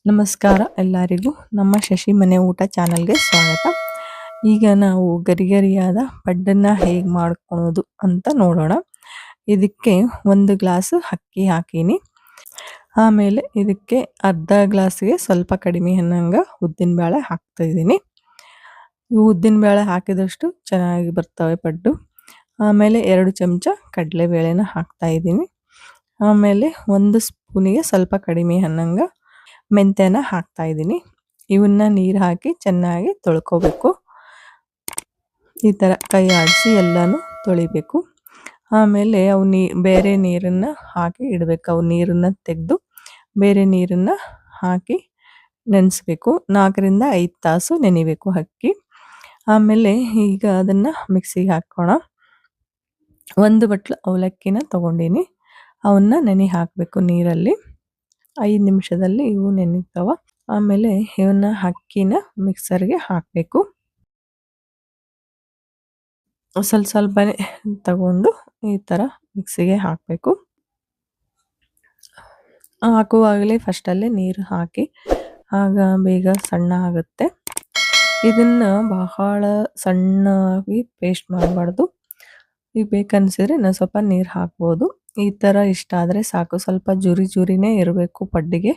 ನಮಸ್ಕಾರ ಎಲ್ಲರಿಗೂ ನಮ್ಮ ಶಶಿ ಮನೆ ಊಟ ಚಾನಲ್ಗೆ ಸ್ವಾಗತ. ಈಗ ನಾವು ಗರಿಗರಿಯಾದ ಪಡ್ಡನ್ನ ಹೇಗೆ ಮಾಡ್ಕೊಳ್ಳೋದು ಅಂತ ನೋಡೋಣ. ಇದಕ್ಕೆ 1 ಗ್ಲಾಸ್ ಅಕ್ಕಿ ಹಾಕೀನಿ. ಆಮೇಲೆ ಇದಕ್ಕೆ ಅರ್ಧ ಗ್ಲಾಸ್ಗೆ ಸ್ವಲ್ಪ ಕಡಿಮೆ ಅನ್ನಂಗ ಉದ್ದಿನ ಬೇಳೆ ಹಾಕ್ತಾ ಇದ್ದೀನಿ. ಉದ್ದಿನ ಬೇಳೆ ಹಾಕಿದಷ್ಟು ಚೆನ್ನಾಗಿ ಬರ್ತವೆ ಪಡ್ಡು. ಆಮೇಲೆ 2 ಚಮಚ ಕಡಲೆ ಬೇಳೆನ ಹಾಕ್ತಾ ಇದ್ದೀನಿ. ಆಮೇಲೆ 1 ಸ್ಪೂನಿಗೆ ಸ್ವಲ್ಪ ಕಡಿಮೆ ಅನ್ನಂಗ ಮೆಂತ್ಯನ ಹಾಕ್ತಾ ಇದ್ದೀನಿ. ಇವನ್ನ ನೀರು ಹಾಕಿ ಚೆನ್ನಾಗಿ ತೊಳ್ಕೊಬೇಕು. ಈ ಥರ ಕೈ ಆಡಿಸಿ ಎಲ್ಲನೂ ತೊಳಿಬೇಕು. ಆಮೇಲೆ ಅವು ಬೇರೆ ನೀರನ್ನು ಹಾಕಿ ಇಡಬೇಕು. ಅವು ನೀರನ್ನು ತೆಗೆದು ಬೇರೆ ನೀರನ್ನು ಹಾಕಿ ನೆನೆಸ್ಬೇಕು. 4 ರಿಂದ 5 ತಾಸು ನೆನಿಬೇಕು ಅಕ್ಕಿ. ಆಮೇಲೆ ಈಗ ಅದನ್ನು ಮಿಕ್ಸಿಗೆ ಹಾಕೋಣ. 1 ಬಟ್ಲು ಅವಲಕ್ಕಿನ ತೊಗೊಂಡಿನಿ. ಅವನ್ನ ನೆನೆ ಹಾಕಬೇಕು ನೀರಲ್ಲಿ. 5 ನಿಮಿಷದಲ್ಲಿ ಇವು ನೆನಿತಾವ. ಆಮೇಲೆ ಇವನ್ನ ಅಕ್ಕಿನ ಮಿಕ್ಸರ್ಗೆ ಹಾಕಬೇಕು. ಸ್ವಲ್ಪನೇ ತಗೊಂಡು ಈ ಥರ ಮಿಕ್ಸಿಗೆ ಹಾಕಬೇಕು. ಹಾಕುವಾಗಲೇ ಫಸ್ಟಲ್ಲೇ ನೀರು ಹಾಕಿ, ಆಗ ಬೇಗ ಸಣ್ಣ ಆಗುತ್ತೆ. ಇದನ್ನು ಬಹಳ ಸಣ್ಣಾಗಿ ಪೇಸ್ಟ್ ಮಾಡಬಾರ್ದು. ಈಗ ಬೇಕನ್ಸಿದ್ರೆ ನಾನು ಸ್ವಲ್ಪ ನೀರು ಹಾಕ್ಬೋದು. ಈ ಥರ ಇಷ್ಟ ಆದರೆ ಸಾಕು. ಸ್ವಲ್ಪ ಜುರಿನೇ ಇರಬೇಕು ಪಡ್ಡಿಗೆ.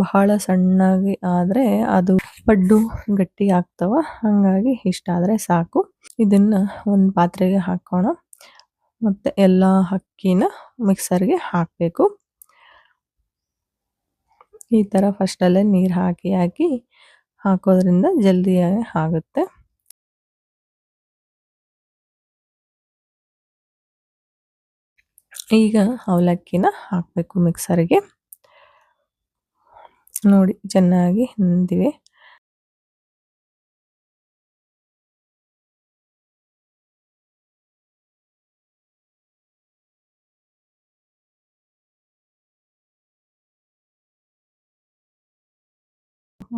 ಬಹಳ ಸಣ್ಣಾಗಿ ಆದರೆ ಅದು ಪಡ್ಡು ಗಟ್ಟಿ ಆಗ್ತವ. ಹಾಗಾಗಿ ಇಷ್ಟ ಆದರೆ ಸಾಕು. ಇದನ್ನು ಒಂದು ಪಾತ್ರೆಗೆ ಹಾಕೋಣ. ಮತ್ತು ಎಲ್ಲ ಅಕ್ಕಿನ ಮಿಕ್ಸರ್ಗೆ ಹಾಕಬೇಕು. ಈ ಥರ ಫಸ್ಟಲ್ಲೇ ನೀರು ಹಾಕಿ ಹಾಕೋದ್ರಿಂದ ಜಲ್ದಿಯಾಗಿ ಆಗುತ್ತೆ. ಈಗ ಅವಲಕ್ಕಿನ ಹಾಕಬೇಕು ಮಿಕ್ಸರ್ಗೆ. ನೋಡಿ ಚೆನ್ನಾಗಿ ನೆಂದಿವೆ.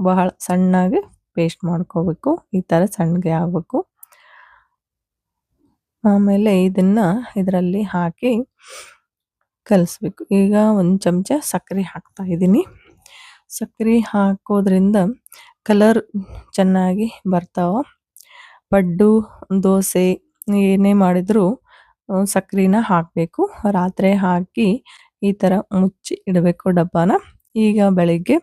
ಬಹಳ ಸಣ್ಣಗೆ ಪೇಸ್ಟ್ ಮಾಡ್ಕೋಬೇಕು. ಈ ಥರ ಸಣ್ಣಗೆ ಆಗಬೇಕು. ಆಮೇಲೆ ಇದನ್ನು ಇದರಲ್ಲಿ ಹಾಕಿ ಕಲಿಸ್ಬೇಕು. ಈಗ 1 ಚಮಚ ಸಕ್ಕರೆ ಹಾಕ್ತಾ ಇದ್ದೀನಿ. ಸಕ್ಕರೆ ಹಾಕೋದ್ರಿಂದ ಕಲರ್ ಚೆನ್ನಾಗಿ ಬರ್ತಾವ. ಪಡ್ಡು ದೋಸೆ ಏನೇ ಮಾಡಿದರೂ ಸಕ್ಕರೆನ ಹಾಕಬೇಕು. ರಾತ್ರಿ ಹಾಕಿ ಈ ಥರ ಮುಚ್ಚಿ ಇಡಬೇಕು ಡಬ್ಬನ. ಈಗ ಬೆಳಿಗ್ಗೆ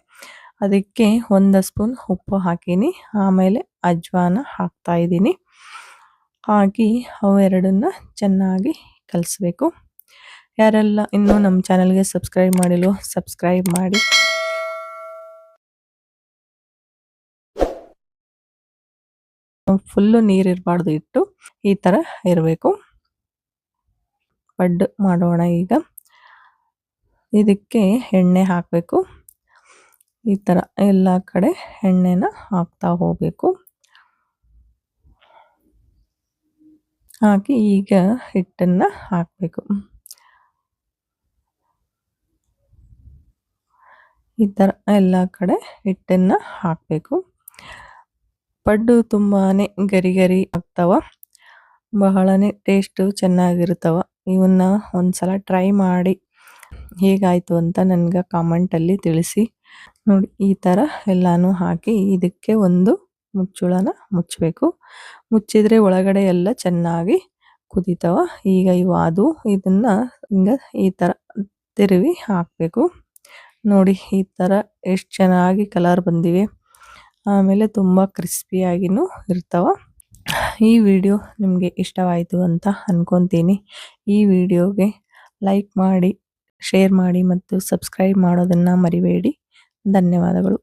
ಅದಕ್ಕೆ 1 ಸ್ಪೂನ್ ಉಪ್ಪು ಹಾಕೀನಿ. ಆಮೇಲೆ ಅಜ್ವಾನ ಹಾಕ್ತಾ ಇದ್ದೀನಿ. ಹಾಕಿ ಅವೆರಡನ್ನ ಚೆನ್ನಾಗಿ ಕಲಿಸ್ಬೇಕು. ಯಾರೆಲ್ಲ ಇನ್ನೂ ನಮ್ಮ ಚಾನಲ್ಗೆ ಸಬ್ಸ್ಕ್ರೈಬ್ ಮಾಡಿಲ್ವೋ ಸಬ್ಸ್ಕ್ರೈಬ್ ಮಾಡಿ. ಫುಲ್ಲು ನೀರಿರಬಾರ್ದು, ಇಟ್ಟು ಈ ಥರ ಇರಬೇಕು. ಪಡ್ಡು ಮಾಡೋಣ ಈಗ. ಇದಕ್ಕೆ ಎಣ್ಣೆ ಹಾಕಬೇಕು. ಈ ಥರ ಎಲ್ಲ ಕಡೆ ಎಣ್ಣೆನ ಹಾಕ್ತಾ ಹೋಗಬೇಕು. ಹಾಕಿ ಈಗ ಹಿಟ್ಟನ್ನು ಹಾಕಬೇಕು. ಈ ಥರ ಎಲ್ಲ ಕಡೆ ಹಿಟ್ಟನ್ನು ಹಾಕಬೇಕು. ಪಡ್ಡು ತುಂಬಾ ಗರಿ ಆಗ್ತಾವ. ಬಹಳನೇ ಟೇಸ್ಟು ಚೆನ್ನಾಗಿರ್ತಾವ. ಇವನ್ನ ಒಂದ್ಸಲ ಟ್ರೈ ಮಾಡಿ ಹೇಗಾಯಿತು ಅಂತ ನನಗೆ ಕಾಮೆಂಟಲ್ಲಿ ತಿಳಿಸಿ. ನೋಡಿ ಈ ಥರ ಎಲ್ಲನೂ ಹಾಕಿ ಇದಕ್ಕೆ ಒಂದು ಮುಚ್ಚಳನ ಮುಚ್ಚಬೇಕು. ಮುಚ್ಚಿದರೆ ಒಳಗಡೆ ಎಲ್ಲ ಚೆನ್ನಾಗಿ ಕುದೀತಾವ. ಈಗ ಇದನ್ನು ಹಿಂಗೆ ಈ ಥರ ತಿರುವಿ ಹಾಕಬೇಕು. ನೋಡಿ ಈ ಥರ ಎಷ್ಟು ಚೆನ್ನಾಗಿ ಕಲರ್ ಬಂದಿವೆ. ಆಮೇಲೆ ತುಂಬ ಕ್ರಿಸ್ಪಿಯಾಗಿನೂ ಇರ್ತಾವ. ಈ ವಿಡಿಯೋ ನಿಮಗೆ ಇಷ್ಟವಾಯಿತು ಅಂತ ಅಂದ್ಕೊತೀನಿ. ಈ ವಿಡಿಯೋಗೆ ಲೈಕ್ ಮಾಡಿ, ಶೇರ್ ಮಾಡಿ ಮತ್ತು ಸಬ್ಸ್ಕ್ರೈಬ್ ಮಾಡೋದನ್ನು ಮರಿಬೇಡಿ. ಧನ್ಯವಾದಗಳು.